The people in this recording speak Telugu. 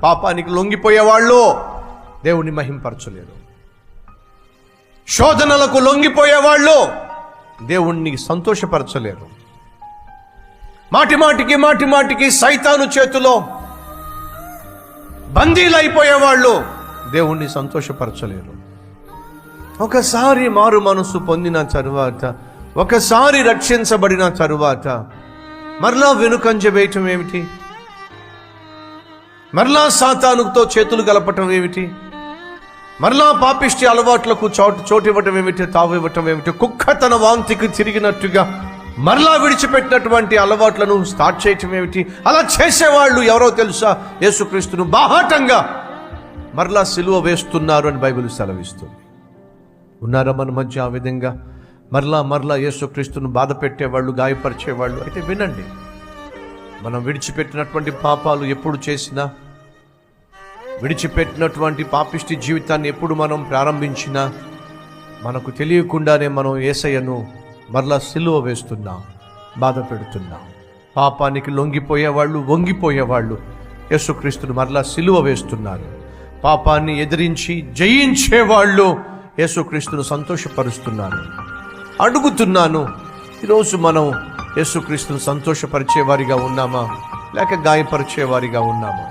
పాపానికి లొంగిపోయేవాళ్ళు దేవుణ్ణి మహింపరచలేరు. శోధనలకు లొంగిపోయేవాళ్ళు దేవుణ్ణి సంతోషపరచలేరు. మాటి మాటికి సైతాను చేతిలో బందీలైపోయేవాళ్ళు దేవుణ్ణి సంతోషపరచలేరు. ఒకసారి మారు మనసు పొందిన తరువాత, ఒకసారి రక్షించబడిన తరువాత మరలా వెనుకంజ వేయటం ఏమిటి? మరలా సాతానుతో చేతులు గలపటం ఏమిటి? మరలా పాపిష్టి అలవాట్లకు చోటు ఇవ్వటం ఏమిటి? తావు ఇవ్వటం ఏమిటి? కుక్క తన వాంతికి తిరిగినట్టుగా మరలా విడిచిపెట్టినటువంటి అలవాట్లను స్టార్ట్ చేయటం ఏమిటి? అలా చేసేవాళ్ళు ఎవరో తెలుసా? యేసుక్రీస్తును బాహాటంగా మరలా సిలువ వేస్తున్నారు అని బైబిల్ సెలవిస్తుంది. ఉన్నారా మన మధ్య ఆ విధంగా మరలా యేసుక్రీస్తును బాధ పెట్టేవాళ్ళు, గాయపరిచేవాళ్ళు? అయితే వినండి, మనం విడిచిపెట్టినటువంటి పాపాలు ఎప్పుడు చేసినా, విడిచిపెట్టినటువంటి పాపిష్టి జీవితాన్ని ఎప్పుడు మనం ప్రారంభించినా, మనకు తెలియకుండానే మనం యేసయ్యను మరలా సిలువ వేస్తున్నాం, బాధ పెడుతున్నాం. పాపానికి లొంగిపోయేవాళ్ళు, వంగిపోయేవాళ్ళు యేసుక్రీస్తును మరలా సిలువ వేస్తున్నారు. పాపాన్ని ఎదిరించి జయించేవాళ్ళు యేసుక్రీస్తును సంతోషపరుస్తున్నారు. అడుగుతున్నాను, ఈరోజు మనం యేసుక్రీస్తును సంతోషపరిచేవారిగా ఉన్నామా, లేక గాయపరిచేవారిగా ఉన్నామా?